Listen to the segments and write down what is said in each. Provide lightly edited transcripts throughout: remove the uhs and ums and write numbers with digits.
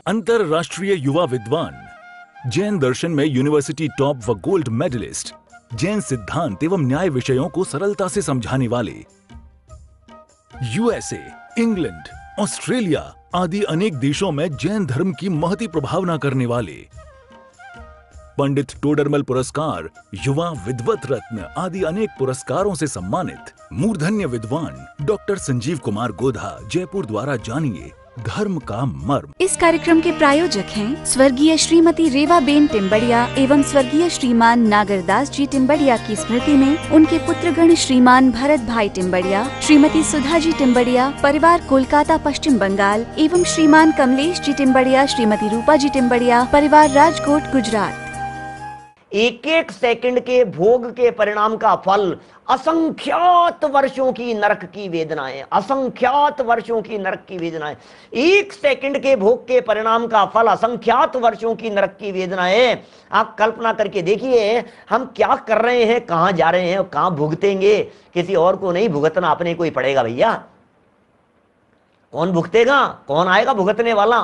अंतरराष्ट्रीय युवा विद्वान, जैन दर्शन में यूनिवर्सिटी टॉप व गोल्ड मेडलिस्ट, जैन सिद्धांत एवं न्याय विषयों को सरलता से समझाने वाले, यूएसए, इंग्लैंड, ऑस्ट्रेलिया आदि अनेक देशों में जैन धर्म की महती प्रभावना करने वाले, पंडित टोडरमल पुरस्कार, युवा विद्वत रत्न आदि अनेक पुरस्कारों से सम्मानित मूर्धन्य विद्वान डॉक्टर संजीव कुमार गोधा जयपुर द्वारा जानिए धर्म का मर्म। इस कार्यक्रम के प्रायोजक हैं स्वर्गीय श्रीमती रेवाबेन टिम्बड़िया एवं स्वर्गीय श्रीमान नागरदास जी टिम्बड़िया की स्मृति में उनके पुत्रगण श्रीमान भरत भाई टिम्बड़िया, श्रीमती सुधा जी टिम्बड़िया, परिवार कोलकाता पश्चिम बंगाल एवं श्रीमान कमलेश जी टिम्बड़िया, श्रीमती रूपा जी टिम्बड़िया, परिवार राजकोट गुजरात। एक एक सेकंड के भोग के परिणाम का फल असंख्यात वर्षों की नरक की वेदनाएं, असंख्यात वर्षों की नरक की वेदनाएं। एक सेकंड के भोग के परिणाम का फल असंख्यात वर्षों की नरक की वेदनाएं। आप कल्पना करके देखिए हम क्या कर रहे हैं, कहां जा रहे हैं और कहां भुगतेंगे। किसी और को नहीं भुगतना, अपने को ही पड़ेगा भैया। कौन भुगतेगा, कौन आएगा भुगतने वाला?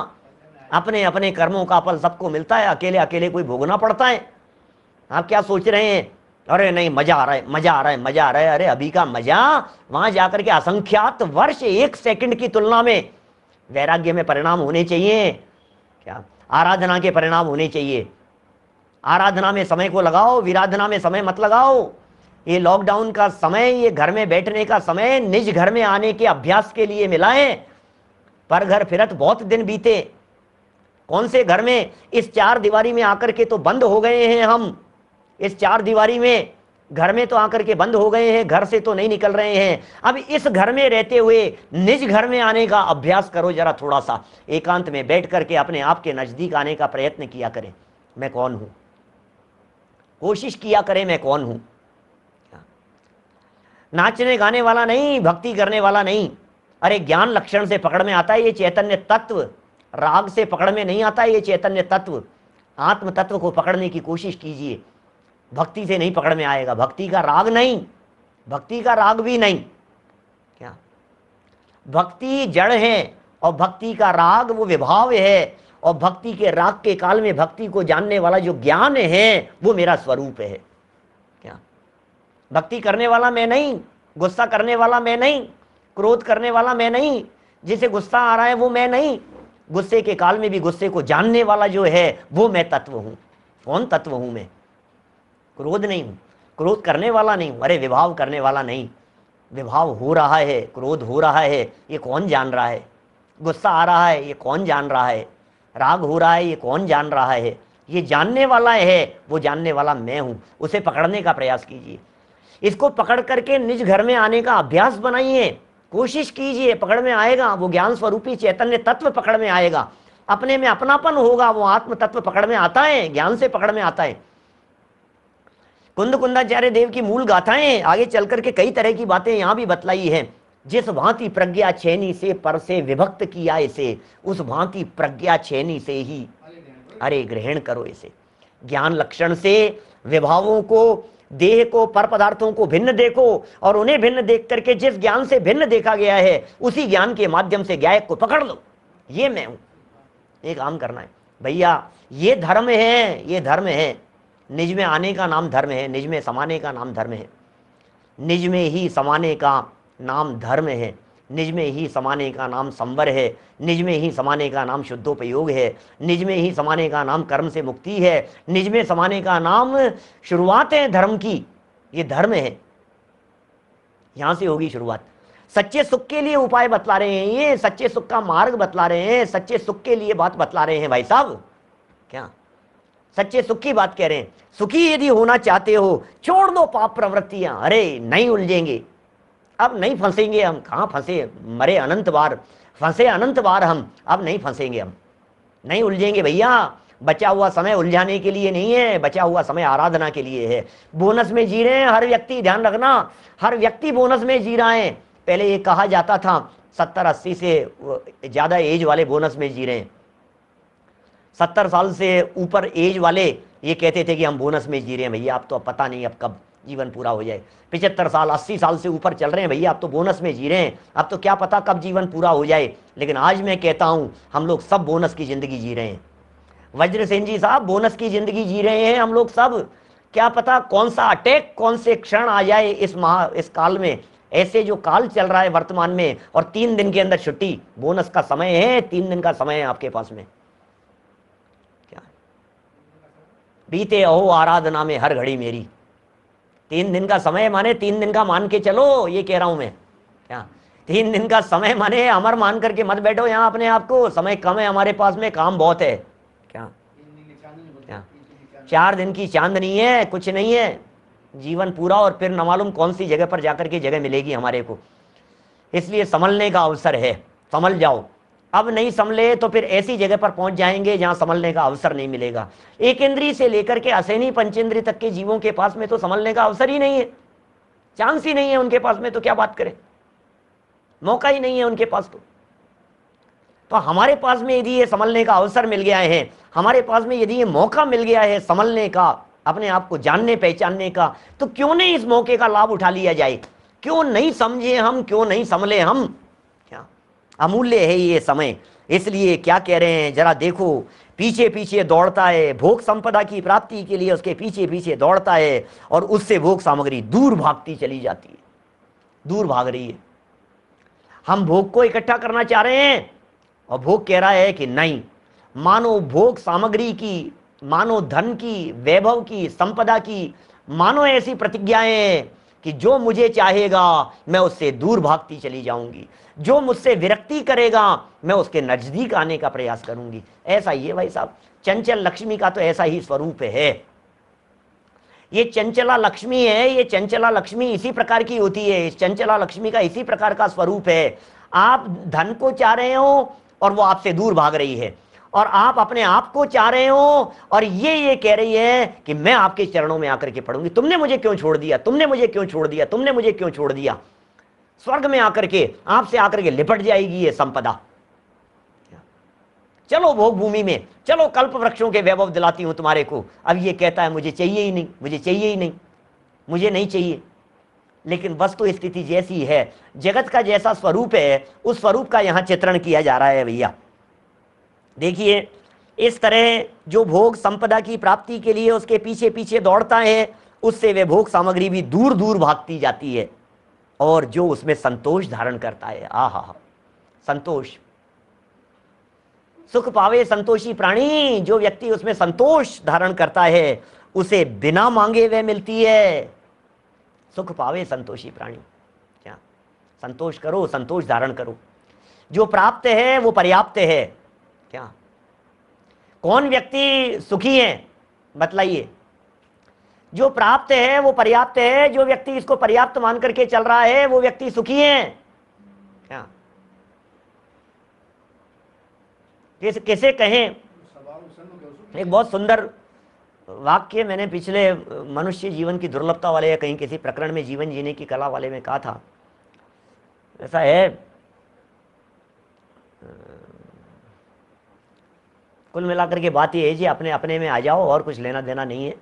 अपने अपने कर्मों का फल सबको मिलता है, अकेले अकेले कोई भोगना पड़ता है। आप क्या सोच रहे हैं, अरे नहीं मजा आ रहा है, मजा आ रहा है, मजा आ रहा है। अरे अभी का मजा वहां जाकर के असंख्यात वर्ष एक सेकंड की तुलना में वैराग्य में परिणाम होने चाहिए, क्या आराधना के परिणाम होने चाहिए। आराधना में समय को लगाओ, विराधना में समय मत लगाओ। ये लॉकडाउन का समय, ये घर में बैठने का समय निज घर में आने के अभ्यास के लिए मिला है। पर घर फिरत बहुत दिन बीते, कौन से घर में? इस चार दीवारी में आकर के तो बंद हो गए हैं हम। इस चार दीवारी में घर में तो आकर के बंद हो गए हैं, घर से तो नहीं निकल रहे हैं। अब इस घर में रहते हुए निज घर में आने का अभ्यास करो जरा, थोड़ा सा एकांत में बैठ करके अपने आप के नजदीक आने का प्रयत्न किया करें। मैं कौन हूं, कोशिश किया करें मैं कौन हूं। नाचने गाने वाला नहीं, भक्ति करने वाला नहीं। अरे ज्ञान लक्षण से पकड़ में आता है ये चैतन्य तत्व, राग से पकड़ में नहीं आता ये चैतन्य तत्व। आत्म तत्व को पकड़ने की कोशिश कीजिए, भक्ति से नहीं पकड़ में आएगा। भक्ति का राग नहीं, भक्ति का राग भी नहीं। क्या भक्ति जड़ है और भक्ति का राग वो विभाव है। और भक्ति के राग के काल में भक्ति को जानने वाला जो ज्ञान है वो मेरा स्वरूप है। क्या भक्ति करने वाला मैं नहीं, गुस्सा करने वाला मैं नहीं, क्रोध करने वाला मैं नहीं, जिसे गुस्सा आ रहा है वो मैं नहीं। गुस्से के काल में भी गुस्से को जानने वाला जो है वो मैं तत्व हूं। कौन तत्व हूं मैं? क्रोध नहीं हूं, क्रोध करने वाला नहीं हूं। अरे विभाव करने वाला नहीं, विभाव हो रहा है, क्रोध हो रहा है, ये कौन जान रहा है? गुस्सा आ रहा है, ये कौन जान रहा है? राग हो रहा है, ये कौन जान रहा है? ये जानने वाला है, वो जानने वाला मैं हूं। उसे पकड़ने का प्रयास कीजिए, इसको पकड़ करके निज घर में आने का अभ्यास बनाइए, कोशिश कीजिए। पकड़ में आएगा वो ज्ञान स्वरूपी चैतन्य तत्व, पकड़ में आएगा, अपने में अपनापन होगा। वो आत्म तत्व पकड़ में आता है, ज्ञान से पकड़ में आता है। कुंद कुंदाचार्य देव की मूल गाथाएं, आगे चल करके कई तरह की बातें यहां भी बतलाई है। जिस भांति प्रज्ञा छेनी से पर से विभक्त किया इसे, उस भांति प्रज्ञा छेनी से ही अरे ग्रहण करो इसे। ज्ञान लक्षण से विभावों को, देह को, पर पदार्थों को भिन्न देखो और उन्हें भिन्न देख करके जिस ज्ञान से भिन्न देखा गया है उसी ज्ञान के माध्यम से ज्ञायक को पकड़ लो। ये मैं हूं। एक काम करना है भैया, ये धर्म है, ये धर्म है। निज में आने का नाम धर्म है, निज में समाने का नाम धर्म है। निज में ही समाने का नाम धर्म है, निज में ही समाने का नाम संवर है, निज में ही समाने का नाम शुद्धोपयोग है, निज में ही समाने का नाम कर्म से मुक्ति है, निज में समाने का नाम शुरुआत है धर्म की। ये धर्म है, यहां से होगी शुरुआत। सच्चे सुख के लिए उपाय बतला रहे हैं, ये सच्चे सुख का मार्ग बतला रहे हैं, सच्चे सुख के लिए बात बतला रहे हैं भाई साहब। क्या सच्चे सुख की बात कह रहे हैं। सुखी यदि होना चाहते हो, छोड़ दो पाप प्रवृत्तियां। अरे नहीं उलझेंगे, अब नहीं फंसेंगे हम। कहाँ फंसे, मरे अनंत बार, फंसे अनंत बार हम, अब नहीं फंसेंगे हम, नहीं उलझेंगे भैया। बचा हुआ समय उलझाने के लिए नहीं है, बचा हुआ समय आराधना के लिए है। बोनस में जी रहे हैं हर व्यक्ति, ध्यान रखना, हर व्यक्ति बोनस में जी रहा है। पहले ये कहा जाता था 70-80 से ज्यादा एज वाले बोनस में जी रहे हैं। 70 साल से ऊपर एज वाले ये कहते थे कि हम बोनस में जी रहे हैं भैया। अब तो अब पता नहीं अब कब जीवन पूरा हो जाए। 75 साल 80 साल से ऊपर चल रहे हैं भैया, अब तो बोनस में जी रहे हैं, अब तो क्या पता कब जीवन पूरा हो जाए। लेकिन आज मैं कहता हूं हम लोग सब बोनस की जिंदगी जी रहे हैं। वज्रसेन जी साहब, बोनस की जिंदगी जी रहे हैं हम लोग सब। क्या पता कौन सा अटैक, कौन से क्षण आ जाए इस काल में। ऐसे जो काल चल रहा है वर्तमान में, और 3 दिन के अंदर छुट्टी, बोनस का समय है, 3 दिन का समय है आपके पास में। क्या बीते अहो आराधना में हर घड़ी मेरी, 3 दिन का समय माने 3 दिन का मान के चलो, ये कह रहा हूं मैं। क्या 3 दिन का समय माने अमर मान करके मत बैठो यहां अपने आप को, समय कम है हमारे पास में, काम बहुत है। क्या 4 दिन की चांदनी है, कुछ नहीं है, जीवन पूरा, और फिर न मालूम कौन सी जगह पर जाकर के जगह मिलेगी हमारे को। इसलिए संभलने का अवसर है, संभल जाओ। अब नहीं संभले तो फिर ऐसी जगह पर पहुंच जाएंगे जहां संभलने का अवसर नहीं मिलेगा। एक इंद्री से लेकर के असैनी पंचेंद्री तक के जीवों के पास में तो संभलने का अवसर ही नहीं है, चांस ही नहीं है उनके पास में, तो क्या बात करें, मौका ही नहीं है उनके पास। तो हमारे पास में यदि ये संभलने का अवसर मिल गया है, हमारे पास में यदि ये मौका मिल गया है संभलने का, अपने आप को जानने पहचानने का, तो क्यों नहीं इस मौके का लाभ उठा लिया जाए। क्यों नहीं समझे हम, क्यों नहीं संभले हम। क्या अमूल्य है ये समय। इसलिए क्या कह रहे हैं, जरा देखो, पीछे पीछे दौड़ता है, भोग संपदा की प्राप्ति के लिए उसके पीछे पीछे दौड़ता है, और उससे भोग सामग्री दूर भागती चली जाती है, दूर भाग रही है। हम भोग को इकट्ठा करना चाह रहे हैं, और भोग कह रहा है कि नहीं, मानो भोग सामग्री की, मानो धन की, वैभव की, संपदा की, मानो ऐसी प्रतिज्ञाएं कि जो मुझे चाहेगा मैं उससे दूर भागती चली जाऊंगी, जो मुझसे विरक्ति करेगा मैं उसके नजदीक आने का प्रयास करूंगी। ऐसा ही है भाई साहब, चंचल लक्ष्मी का तो ऐसा ही स्वरूप है। ये चंचला लक्ष्मी है, ये चंचला लक्ष्मी इसी प्रकार की होती है, इस चंचला लक्ष्मी का इसी प्रकार का स्वरूप है। आप धन को चाह रहे हो और वो आपसे दूर भाग रही है, और आप अपने आप को चाह रहे हो और ये कह रही है कि मैं आपके चरणों में आकर के पड़ूंगी, तुमने मुझे क्यों छोड़ दिया, तुमने मुझे क्यों छोड़ दिया, तुमने मुझे क्यों छोड़ दिया। स्वर्ग में आकर के आपसे आकर के लिपट जाएगी ये संपदा। चलो भोग भूमि में, चलो कल्प वृक्षों के वैभव दिलाती हूं तुम्हारे को। अब ये कहता है मुझे चाहिए ही नहीं, मुझे चाहिए ही नहीं, मुझे नहीं चाहिए। लेकिन वस्तु स्थिति जैसी है, जगत का जैसा स्वरूप है, उस स्वरूप का यहां चित्रण किया जा रहा है भैया। देखिए, इस तरह जो भोग संपदा की प्राप्ति के लिए उसके पीछे पीछे दौड़ता है, उससे वे भोग सामग्री भी दूर दूर भागती जाती है। और जो उसमें संतोष धारण करता है, आहा, संतोष, सुख पावे संतोषी प्राणी, जो व्यक्ति उसमें संतोष धारण करता है उसे बिना मांगे वह मिलती है। सुख पावे संतोषी प्राणी, क्या संतोष करो, संतोष धारण करो। जो प्राप्त है वो पर्याप्त है। क्या कौन व्यक्ति सुखी है बतलाइए। जो प्राप्त है वो पर्याप्त है, जो व्यक्ति इसको पर्याप्त मान करके चल रहा है वो व्यक्ति सुखी है। क्या कैसे कहें, एक बहुत सुंदर वाक्य मैंने पिछले मनुष्य जीवन की दुर्लभता वाले या कहीं किसी प्रकरण में जीवन जीने की कला वाले में कहा था। ऐसा है, कुल मिलाकर के बात ये है जी, अपने अपने में आ जाओ, और कुछ लेना देना नहीं है।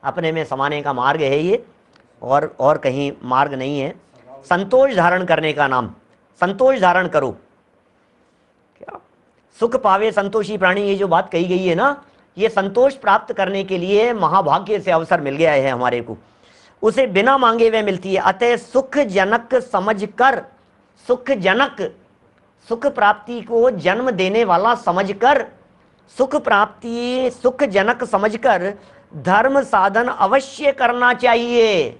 अपने में समाने का मार्ग है ये, और कहीं मार्ग नहीं है। संतोष धारण करने का नाम, संतोष धारण करो। क्या सुख पावे संतोषी प्राणी, ये जो बात कही गई है ना, ये संतोष प्राप्त करने के लिए महाभाग्य से अवसर मिल गया है हमारे को, उसे बिना मांगे वह मिलती है। अतः सुख जनक समझकर, सुख जनक, सुख प्राप्ति को जन्म देने वाला समझकर, सुख प्राप्ति सुख जनक समझकर धर्म साधन अवश्य करना चाहिए।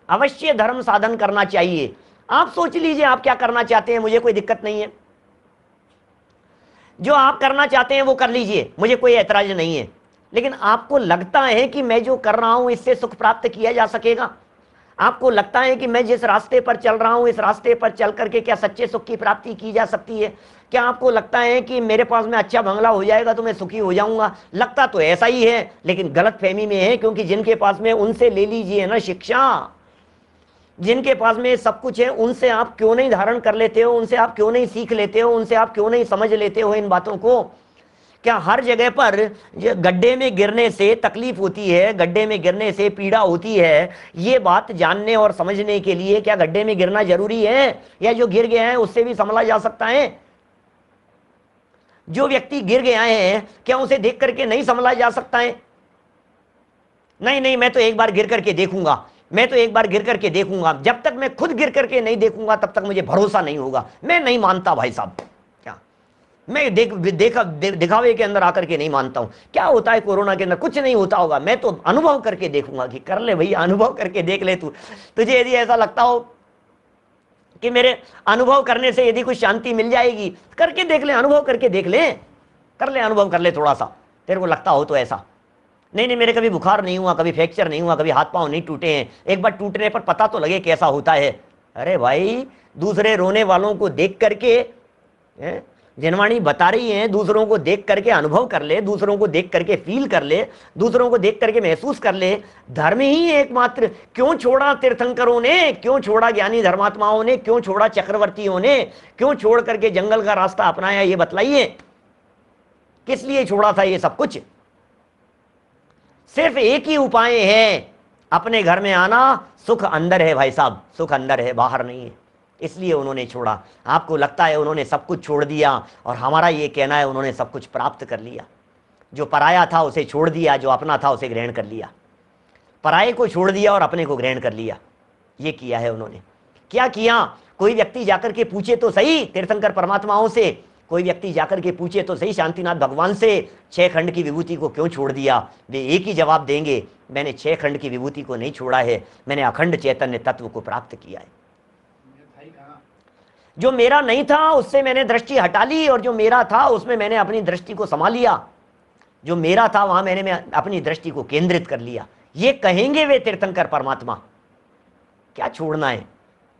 अवश्य धर्म साधन करना चाहिए। आप सोच लीजिए आप क्या करना चाहते हैं, मुझे कोई दिक्कत नहीं है। जो आप करना चाहते हैं वो कर लीजिए, मुझे कोई ऐतराज नहीं है। लेकिन आपको लगता है कि मैं जो कर रहा हूं इससे सुख प्राप्त किया जा सकेगा? आपको लगता है कि मैं जिस रास्ते पर चल रहा हूं इस रास्ते पर चल करके क्या सच्चे सुख की प्राप्ति की जा सकती है? क्या आपको लगता है कि मेरे पास में अच्छा बंगला हो जाएगा तो मैं सुखी हो जाऊंगा? लगता तो ऐसा ही है, लेकिन गलत फहमी में है। क्योंकि जिनके पास में, उनसे ले लीजिए ना शिक्षा। जिनके पास में सब कुछ है उनसे आप क्यों नहीं धारण कर लेते हो, उनसे आप क्यों नहीं सीख लेते हो, उनसे आप क्यों नहीं समझ लेते हो इन बातों को क्या हर जगह पर गड्ढे में गिरने से तकलीफ होती है, गड्ढे में गिरने से पीड़ा होती है, ये बात जानने और समझने के लिए क्या गड्ढे में गिरना जरूरी है, या जो गिर गया है उससे भी संभला जा सकता है? जो व्यक्ति गिर गया है क्या उसे देख करके नहीं संभला जा सकता है? नहीं नहीं, मैं तो एक बार गिर करके देखूंगा, मैं तो एक बार गिर करके देखूंगा, जब तक मैं खुद गिर करके नहीं देखूंगा तब तक मुझे भरोसा नहीं होगा। मैं नहीं मानता भाई साहब, क्या मैं दिखावे के अंदर आकर के नहीं मानता हूं। क्या होता है कोरोना के अंदर? कुछ नहीं होता होगा, मैं तो अनुभव करके देखूंगा। कि कर ले भैया, अनुभव करके देख ले तू। तुझे यदि ऐसा लगता हो कि मेरे अनुभव करने से यदि कुछ शांति मिल जाएगी, करके देख ले, अनुभव करके देख ले, कर ले, अनुभव कर ले थोड़ा सा, तेरे को लगता हो तो ऐसा। नहीं नहीं, मेरे कभी बुखार नहीं हुआ, कभी फ्रैक्चर नहीं हुआ, कभी हाथ पांव नहीं टूटे हैं, एक बार टूटने पर पता तो लगे कैसा होता है। अरे भाई, दूसरे रोने वालों को देख करके, जिनवाणी बता रही है, दूसरों को देख करके अनुभव कर ले, दूसरों को देख करके फील कर ले, दूसरों को देख करके महसूस कर ले। धर्म ही एकमात्र। क्यों छोड़ा तीर्थंकरों ने, क्यों छोड़ा ज्ञानी धर्मात्माओं ने, क्यों छोड़ा चक्रवर्तियों ने, क्यों छोड़ करके जंगल का रास्ता अपनाया, ये बतलाइए। किस लिए छोड़ा था ये सब कुछ? सिर्फ एक ही उपाय है, अपने घर में आना। सुख अंदर है भाई साहब, सुख अंदर है, बाहर नहीं है। इसलिए उन्होंने छोड़ा। आपको लगता है उन्होंने सब कुछ छोड़ दिया, और हमारा ये कहना है उन्होंने सब कुछ प्राप्त कर लिया। जो पराया था उसे छोड़ दिया, जो अपना था उसे ग्रहण कर लिया। पराये को छोड़ दिया और अपने को ग्रहण कर लिया, ये किया है उन्होंने। क्या किया? कोई व्यक्ति जाकर के पूछे तो सही तीर्थंकर परमात्माओं से, कोई व्यक्ति जाकर के पूछे तो सही शांतिनाथ भगवान से, 6 खंड की विभूति को क्यों छोड़ दिया? वे एक ही जवाब देंगे, मैंने 6 खंड की विभूति को नहीं छोड़ा है, मैंने अखंड चैतन्य तत्व को प्राप्त किया है। जो मेरा नहीं था उससे मैंने दृष्टि हटा ली, और जो मेरा था उसमें मैंने अपनी दृष्टि को संभाल लिया। जो मेरा था वहां मैं अपनी दृष्टि को केंद्रित कर लिया। ये कहेंगे वे तीर्थंकर परमात्मा। क्या छोड़ना है?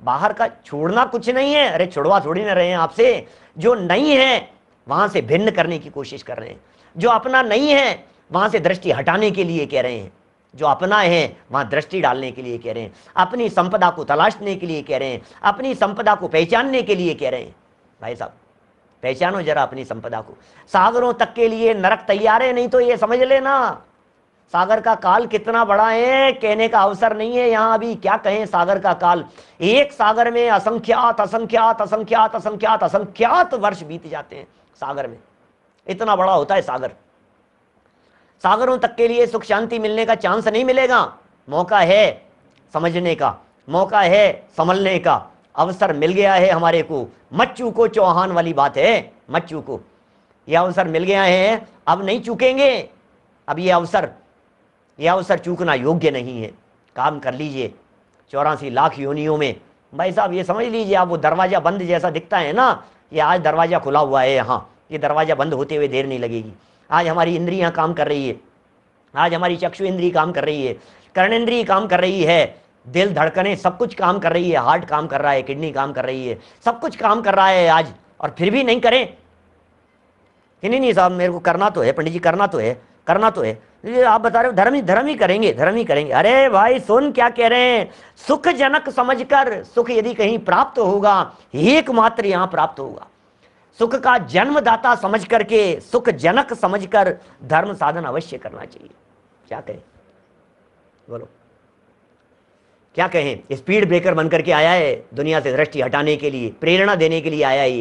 बाहर का छोड़ना कुछ नहीं है। अरे छुड़वा थोड़ी ना रहे हैं आपसे। जो नहीं है वहां से भिन्न करने की कोशिश कर रहे हैं। जो अपना नहीं है वहां से दृष्टि हटाने के लिए कह रहे हैं। जो अपना है वहां दृष्टि डालने के लिए कह रहे हैं। अपनी संपदा को तलाशने के लिए कह रहे हैं। अपनी संपदा को पहचानने के लिए कह रहे हैं। भाई साहब, पहचानो जरा अपनी संपदा को। सागरों तक के लिए नरक तैयार है, नहीं तो ये समझ लेना सागर का काल कितना बड़ा है, कहने का अवसर नहीं है यहां अभी। क्या कहें सागर का काल। एक सागर में असंख्यात असंख्यात असंख्यात असंख्यात असंख्यात वर्ष बीत जाते हैं सागर में। इतना बड़ा होता है सागर। सागरों तक के लिए सुख शांति मिलने का चांस नहीं मिलेगा। मौका है समझने का, मौका है संभलने का, अवसर मिल गया है हमारे को। मत चूको चौहान वाली बात है, मत चूको। यह अवसर मिल गया है, अब नहीं चूकेंगे। अब ये अवसर चूकना योग्य नहीं है। काम कर लीजिए 84 लाख योनियों में। भाई साहब ये समझ लीजिए आप, वो दरवाजा बंद जैसा दिखता है ना, ये आज दरवाजा खुला हुआ है यहाँ। ये दरवाजा बंद होते हुए देर नहीं लगेगी। आज हमारी इंद्रियां काम कर रही है, आज हमारी चक्षु इंद्री काम कर रही है, कर्णेंद्री काम कर रही है, दिल धड़कने सब कुछ काम कर रही है, हार्ट काम कर रहा है, किडनी काम कर रही है, सब कुछ काम कर रहा है आज। और फिर भी नहीं करें कि नहीं साहब मेरे को करना तो है, पंडित जी करना तो है, करना तो है। ये आप बता रहे हो धर्म ही करेंगे, धर्म ही करेंगे। अरे भाई सुन क्या कह रहे हैं। सुखजनक समझकर सुख यदि कहीं प्राप्त होगा, एकमात्र यहां प्राप्त होगा। सुख का जन्मदाता समझ करके, सुखजनक समझकर धर्म साधन अवश्य करना चाहिए। क्या कहें, बोलो क्या कहें। स्पीड ब्रेकर बनकर के आया है दुनिया से दृष्टि हटाने के लिए, प्रेरणा देने के लिए आया है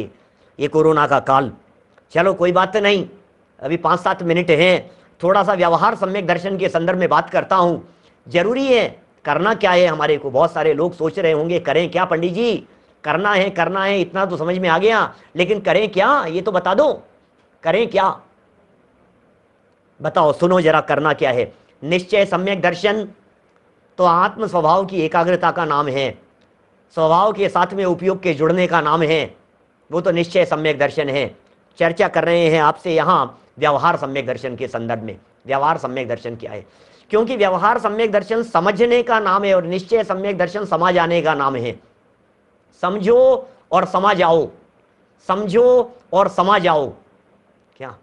ये कोरोना का काल। चलो कोई बात नहीं, अभी 5-7 मिनट हैं, थोड़ा सा व्यवहार सम्यक दर्शन के संदर्भ में बात करता हूं। जरूरी है, करना क्या है हमारे को। बहुत सारे लोग सोच रहे होंगे करें क्या पंडित जी, करना है, इतना तो समझ में आ गया, लेकिन करें क्या ये तो बता दो। करें क्या बताओ, सुनो जरा करना क्या है। निश्चय सम्यक दर्शन तो आत्म स्वभाव की एकाग्रता का नाम है, स्वभाव के साथ में उपयोग के जुड़ने का नाम है, वो तो निश्चय सम्यक दर्शन है। चर्चा कर रहे हैं आपसे यहां व्यवहार सम्यक दर्शन के संदर्भ में। व्यवहार सम्यक दर्शन क्या है? क्योंकि व्यवहार सम्यक दर्शन समझने का नाम है और निश्चय सम्यक दर्शन समा जाने का नाम है। समझो और समा जाओ, समझो और समा जाओ। क्या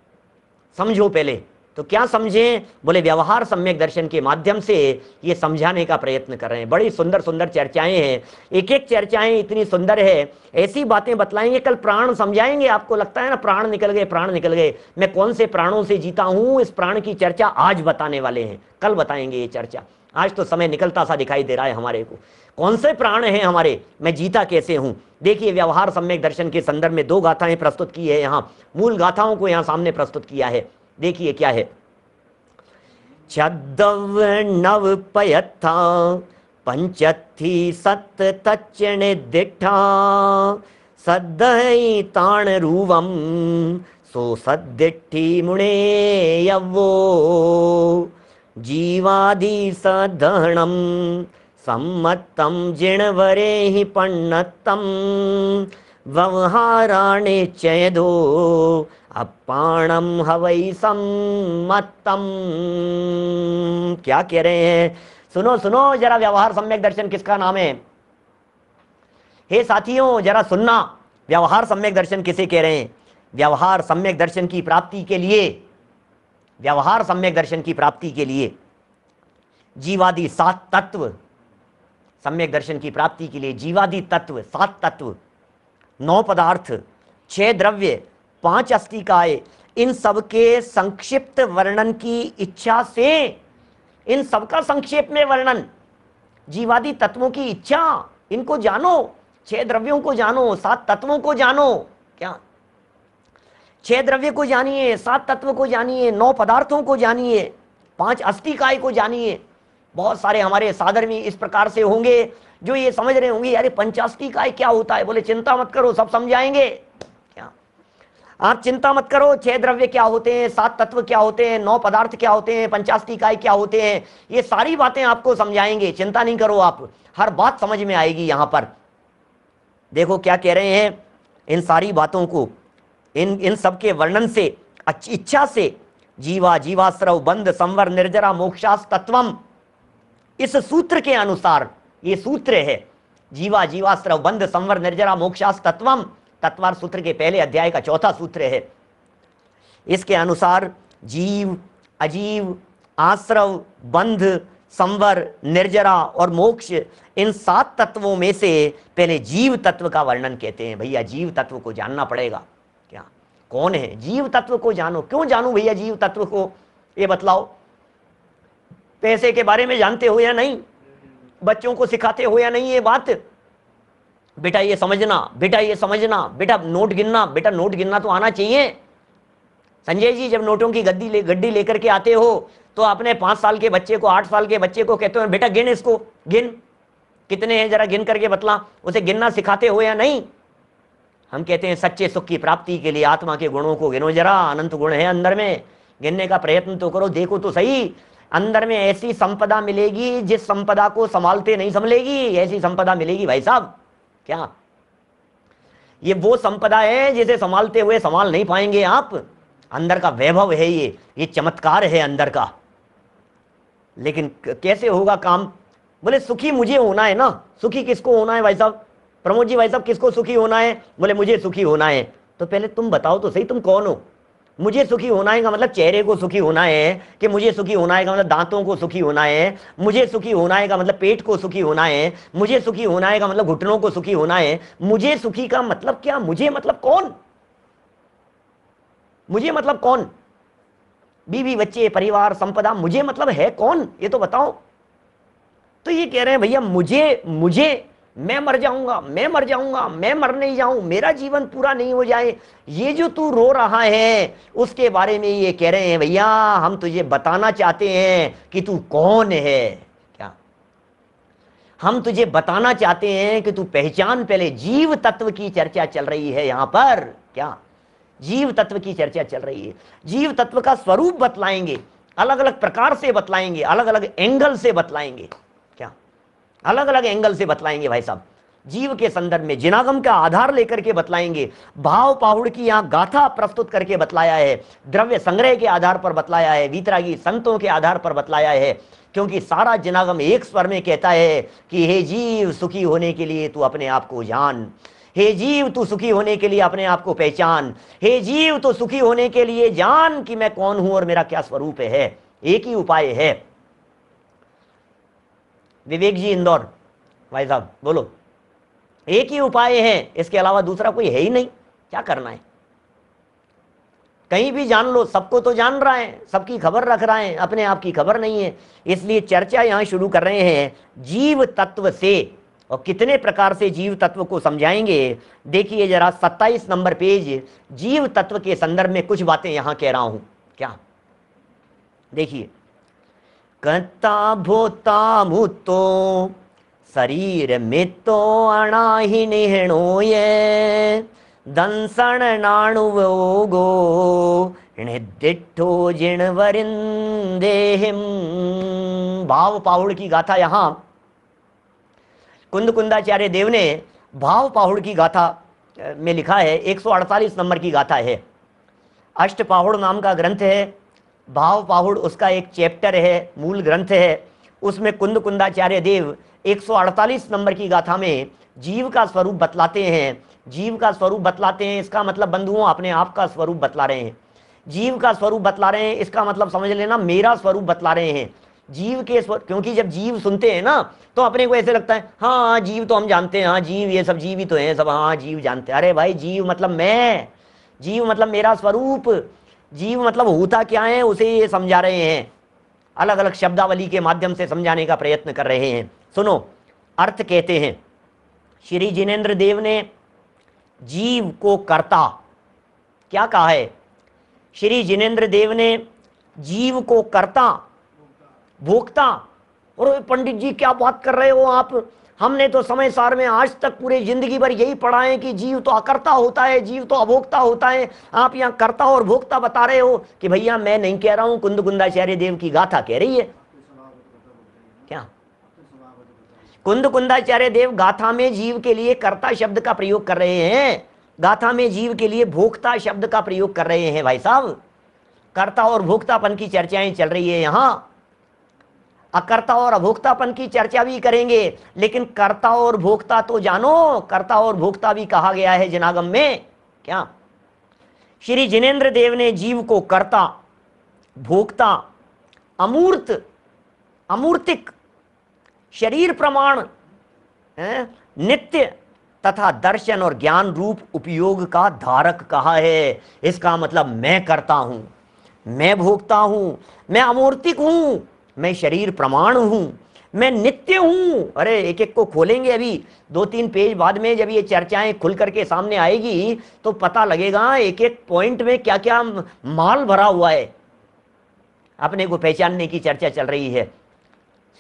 समझो पहले, तो क्या समझें? बोले व्यवहार सम्यक दर्शन के माध्यम से ये समझाने का प्रयत्न कर रहे हैं। बड़ी सुंदर सुंदर चर्चाएं हैं, एक एक चर्चाएं इतनी सुंदर है, ऐसी बातें बतलाएंगे। कल प्राण समझाएंगे, आपको लगता है ना प्राण निकल गए, प्राण निकल गए, मैं कौन से प्राणों से जीता हूं, इस प्राण की चर्चा आज बताने वाले हैं, कल बताएंगे ये चर्चा। आज तो समय निकलता सा दिखाई दे रहा है हमारे को, कौन से प्राण हैं हमारे, मैं जीता कैसे हूं। देखिए व्यवहार सम्यक दर्शन के संदर्भ में 2 गाथाएं प्रस्तुत की है, यहाँ मूल गाथाओं को यहाँ सामने प्रस्तुत किया है। देखिए क्या है। छद्दव नव पयथा पंचथी सत तच्चण दिठा सद्दई ताण रूवम सो सद्दिठी मुणे यवो जीवादि सदहणम सम्मतम जिणवरे हि पन्नतम व्यवहाराणे चयदो अपाणम हवई सम्मतम। क्या कह रहे हैं? सुनो सुनो जरा, व्यवहार सम्यक दर्शन किसका नाम है? हे साथियों जरा सुनना, व्यवहार सम्यक दर्शन किसे कह रहे हैं? व्यवहार सम्यक दर्शन की प्राप्ति के लिए, व्यवहार सम्यक दर्शन की प्राप्ति के लिए जीवादि 7 तत्व, सम्यक दर्शन की प्राप्ति के लिए जीवादि तत्व 7 तत्व, 9 पदार्थ, 6 द्रव्य, 5 अस्तिकाय, इन सबके संक्षिप्त वर्णन की इच्छा से, इन सबका संक्षेप में वर्णन, जीवादि तत्वों की इच्छा, इनको जानो, 6 द्रव्यों को जानो, 7 तत्वों को जानो। क्या 6 द्रव्य को जानिए, 7 तत्व को जानिए, 9 पदार्थों को जानिए, 5 अस्तिकाय को जानिए। बहुत सारे हमारे साधर्मी इस प्रकार से होंगे जो ये समझ रहे होंगे अरे पंचास्तिकाय क्या होता है? बोले चिंता मत करो, सब समझाएंगे। क्या आप चिंता मत करो, 6 द्रव्य क्या होते हैं, 7 तत्व क्या होते हैं, 9 पदार्थ क्या होते हैं, पंचास्तिकाय क्या होते हैं, ये सारी बातें आपको समझाएंगे, चिंता नहीं करो आप, हर बात समझ में आएगी। यहां पर देखो क्या कह रहे हैं, इन सारी बातों को, इन सब के वर्णन से, अच्छी इच्छा से, जीवा जीवाश्रव बंध संवर निर्जरा मोक्षास तत्वम, इस सूत्र के अनुसार, ये सूत्र है जीवा जीवाश्रव बंध संवर निर्जरा मोक्षास तत्वम, तत्वार सूत्र के पहले अध्याय का 4था सूत्र है। इसके अनुसार जीव अजीव आश्रव बंध संवर निर्जरा और मोक्ष, इन 7 तत्वों में से पहले जीव तत्व का वर्णन कहते हैं। भैया जीव तत्व को जानना पड़ेगा। क्या कौन है जीव तत्व को जानो? क्यों जानूं भैया जीव तत्व को, ये बतलाओ। पैसे के बारे में जानते हो या नहीं? बच्चों को सिखाते हो या नहीं ये बात? बेटा ये समझना, बेटा ये समझना, बेटा नोट गिनना, बेटा नोट गिनना तो आना चाहिए। संजय जी जब नोटों की गड्डी लेकर के आते हो तो अपने 5 साल के बच्चे को, 8 साल के बच्चे को कहते हो बेटा गिन, इसको गिन, कितने हैं जरा गिन करके बतला। उसे गिनना सिखाते हो या नहीं? हम कहते हैं सच्चे सुख की प्राप्ति के लिए आत्मा के गुणों को गिनो जरा, अनंत गुण है अंदर में, गिनने का प्रयत्न तो करो, देखो तो सही। अंदर में ऐसी संपदा मिलेगी जिस संपदा को संभालते नहीं संभलेगी, ऐसी संपदा मिलेगी भाई साहब। क्या ये वो संपदा है जिसे संभालते हुए संभाल नहीं पाएंगे आप? अंदर का वैभव है ये चमत्कार है अंदर का। लेकिन कैसे होगा काम? बोले सुखी मुझे होना है ना। सुखी किसको होना है भाई साहब? प्रमोद जी भाई साहब किसको सुखी होना है? बोले मुझे सुखी होना है। तो पहले तुम बताओ तो सही, तुम कौन हो? मुझे सुखी होना है का मतलब चेहरे को सुखी होना है, कि मुझे सुखी होना है का मतलब दांतों को सुखी होना है, मुझे सुखी होना है का मतलब पेट को सुखी होना है, मुझे सुखी होना है का मतलब घुटनों को सुखी होना है। मुझे सुखी का मतलब क्या? मुझे मतलब कौन? मुझे मतलब कौन? बीवी बच्चे परिवार संपदा, मुझे मतलब है कौन? ये तो बताओ। तो ये कह रहे हैं भैया मुझे मैं मर जाऊंगा, मैं मर जाऊंगा, मैं मर नहीं जाऊं, मेरा जीवन पूरा नहीं हो जाए, ये जो तू रो रहा है उसके बारे में ये कह रहे हैं भैया हम तुझे बताना चाहते हैं कि तू कौन है। क्या हम तुझे बताना चाहते हैं कि तू पहचान। पहले जीव तत्व की चर्चा चल रही है यहां पर। क्या जीव तत्व की चर्चा चल रही है। जीव तत्व का स्वरूप बतलाएंगे, अलग अलग प्रकार से बतलाएंगे, अलग अलग एंगल से बतलाएंगे। क्या अलग अलग एंगल से बतलाएंगे भाई साहब। जीव के संदर्भ में जिनागम का आधार लेकर के बतलाएंगे। भाव पाहुड़ की यहां गाथा प्रस्तुत करके बतलाया है, द्रव्य संग्रह के आधार पर बतलाया है, वीतरागी संतों के आधार पर बतलाया है। क्योंकि सारा जिनागम एक स्वर में कहता है कि हे जीव सुखी होने के लिए तू अपने आप को जान, हे जीव तू सुखी होने के लिए अपने आप को पहचान, हे जीव तो सुखी होने के लिए जान कि मैं कौन हूं और मेरा क्या स्वरूप है। एक ही उपाय है। विवेक जी इंदौर, भाई साहब बोलो, एक ही उपाय है, इसके अलावा दूसरा कोई है ही नहीं। क्या करना है? कहीं भी जान लो, सबको तो जान रहा है, सबकी खबर रख रहा है, अपने आप की खबर नहीं है। इसलिए चर्चा यहां शुरू कर रहे हैं जीव तत्व से, और कितने प्रकार से जीव तत्व को समझाएंगे। देखिए जरा 27 नंबर पेज, जीव तत्व के संदर्भ में कुछ बातें यहां कह रहा हूं। क्या देखिए, कर्ता भोता मुतो शरीर में तो अणा ही निहणो ये दंसण नाणुवोगो निदिठो जिण वरिंदेहिम। भाव पाहुड़ की गाथा यहां कुंद कुंदाचार्य देव ने भाव पाहुड़ की गाथा में लिखा है। 148 नंबर की गाथा है। अष्ट पाहुड़ नाम का ग्रंथ है। भाव पाहुड़ उसका एक चैप्टर है, मूल ग्रंथ है। उसमें कुंद कुंदाचार्य देव 148 नंबर की गाथा में जीव का स्वरूप बतलाते हैं। जीव का स्वरूप बतलाते हैं, इसका मतलब बंधुओं अपने आप का स्वरूप बतला रहे हैं। जीव का स्वरूप बतला रहे हैं, इसका मतलब समझ लेना मेरा स्वरूप बतला रहे हैं। जीव के क्योंकि जब जीव सुनते हैं ना तो अपने को ऐसे लगता है हाँ जीव तो हम जानते हैं, हाँ जीव ये सब जीव ही तो हैं सब, हाँ जीव जानते हैं। अरे भाई जीव मतलब मैं, जीव मतलब मेरा स्वरूप, जीव मतलब होता क्या है उसे ये समझा रहे हैं। अलग अलग शब्दावली के माध्यम से समझाने का प्रयत्न कर रहे हैं। सुनो, अर्थ कहते हैं श्री जिनेन्द्र देव ने जीव को कर्ता क्या कहा है? श्री जिनेन्द्र देव ने जीव को कर्ता भोक्ता। और पंडित जी क्या बात कर रहे हो आप? हमने तो समय सार में आज तक पूरे जिंदगी भर यही पढ़ा है कि जीव तो अकर्ता होता है, जीव तो अभोक्ता होता है। आप यहाँ कर्ता और भोक्ता बता रहे हो कि भैया मैं नहीं कह रहा हूं, कुंद कुंदाचार्य देव की गाथा कह रही है। क्या कुंद कुंदाचार्य देव गाथा में जीव के लिए कर्ता शब्द का प्रयोग कर रहे हैं, गाथा में जीव के लिए भोक्ता शब्द का प्रयोग कर रहे हैं। भाई साहब, कर्ता और भोक्तापन की चर्चाएं चल रही है यहां। अकर्ता और अभोक्तापन की चर्चा भी करेंगे, लेकिन कर्ता और भोक्ता तो जानो, कर्ता और भोक्ता भी कहा गया है जनागम में। क्या श्री जिनेन्द्र देव ने जीव को कर्ता, भोक्ता, अमूर्त, अमूर्तिक, शरीर प्रमाण, नित्य तथा दर्शन और ज्ञान रूप उपयोग का धारक कहा है। इसका मतलब मैं करता हूं, मैं भोगता हूं, मैं अमूर्तिक हूं, मैं शरीर प्रमाण हूं, मैं नित्य हूं। अरे एक एक को खोलेंगे अभी 2-3 पेज बाद में, जब ये चर्चाएं खुल करके सामने आएगी तो पता लगेगा एक एक पॉइंट में क्या क्या माल भरा हुआ है। अपने को पहचानने की चर्चा चल रही है।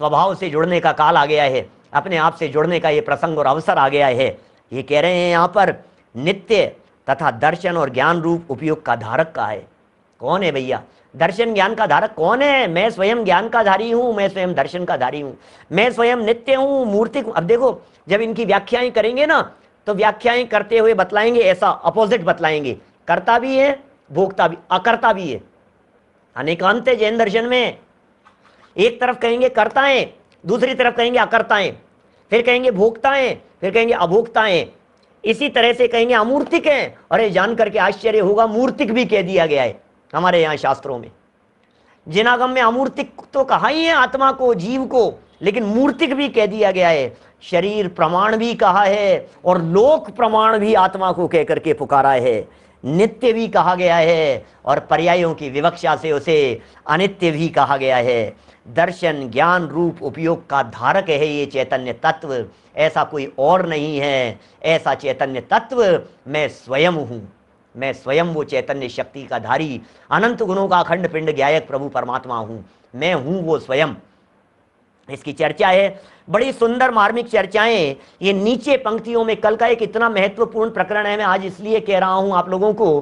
स्वभाव से जुड़ने का काल आ गया है, अपने आप से जुड़ने का ये प्रसंग और अवसर आ गया है। ये कह रहे हैं यहाँ पर नित्य तथा दर्शन और ज्ञान रूप उपयोग का धारक का है। कौन है भैया दर्शन ज्ञान का धारक? कौन है? मैं स्वयं ज्ञान का धारी हूं, मैं स्वयं दर्शन का धारी हूं, मैं स्वयं नित्य हूं, मूर्तिक। अब देखो जब इनकी व्याख्याएं करेंगे ना तो व्याख्याएं करते हुए बतलाएंगे, ऐसा अपोजिट बतलाएंगे, कर्ता भी है, भोक्ता भी, अकर्ता भी है। अनेकांत है जैन दर्शन में। एक तरफ कहेंगे कर्ताएं, दूसरी तरफ कहेंगे अकर्ताएं, फिर कहेंगे भोक्ताएं, फिर कहेंगे अभोक्ताएं, इसी तरह से कहेंगे अमूर्तिक है। अरे जान करके आश्चर्य होगा, मूर्तिक भी कह दिया गया है हमारे यहाँ शास्त्रों में। जिनागम में अमूर्तिक तो कहा ही है आत्मा को, जीव को, लेकिन मूर्तिक भी कह दिया गया है। शरीर प्रमाण भी कहा है और लोक प्रमाण भी आत्मा को कह करके पुकारा है। नित्य भी कहा गया है और पर्यायों की विवक्षा से उसे अनित्य भी कहा गया है। दर्शन ज्ञान रूप उपयोग का धारक है ये चैतन्य तत्व, ऐसा कोई और नहीं है। ऐसा चैतन्य तत्व मैं स्वयं हूं, मैं स्वयं वो चैतन्य शक्ति का धारी, अनंत गुणों का अखंड पिंड ज्ञायक प्रभु परमात्मा हूं, मैं हूं वो स्वयं। इसकी चर्चा है, बड़ी सुंदर मार्मिक चर्चाएं ये नीचे पंक्तियों में। कल का एक इतना महत्वपूर्ण प्रकरण है, मैं आज इसलिए कह रहा हूं आप लोगों को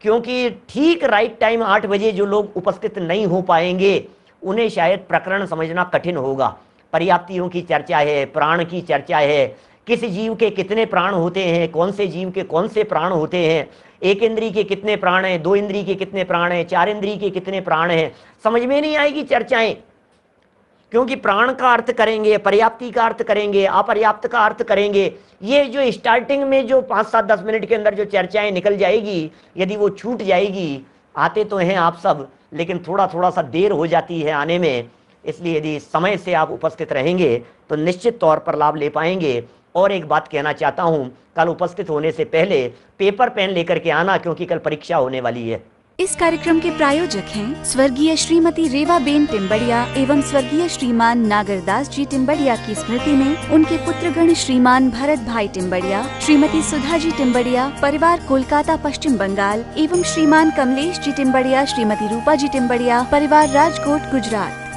क्योंकि ठीक राइट टाइम 8 बजे जो लोग उपस्थित नहीं हो पाएंगे उन्हें शायद प्रकरण समझना कठिन होगा। पर्याप्तियों की चर्चा है, प्राण की चर्चा है, किस जीव के कितने प्राण होते हैं, कौन से जीव के कौन से प्राण होते हैं, एक इंद्री के कितने प्राण हैं, 2 इंद्री के कितने प्राण हैं, 4 इंद्री के कितने प्राण हैं, समझ में नहीं आएगी चर्चाएं। क्योंकि प्राण का अर्थ करेंगे, पर्याप्ति का अर्थ करेंगे, अपर्याप्त का अर्थ करेंगे। ये जो स्टार्टिंग में जो 5-7-10 मिनट के अंदर जो चर्चाएं निकल जाएगी, यदि वो छूट जाएगी, आते तो हैं आप सब, लेकिन थोड़ा थोड़ा सा देर हो जाती है आने में, इसलिए यदि समय से आप उपस्थित रहेंगे तो निश्चित तौर पर लाभ ले पाएंगे। और एक बात कहना चाहता हूं, कल उपस्थित होने से पहले पेपर पेन लेकर के आना, क्योंकि कल परीक्षा होने वाली है। इस कार्यक्रम के प्रायोजक हैं स्वर्गीय श्रीमती रेवाबेन टिम्बड़िया एवं स्वर्गीय श्रीमान नागरदास जी टिम्बड़िया की स्मृति में उनके पुत्रगण श्रीमान भरत भाई टिम्बड़िया, श्रीमती सुधा जी टिम्बड़िया, परिवार कोलकाता पश्चिम बंगाल एवं श्रीमान कमलेश जी टिम्बड़िया, श्रीमती रूपा जी टिम्बड़िया, परिवार राजकोट गुजरात।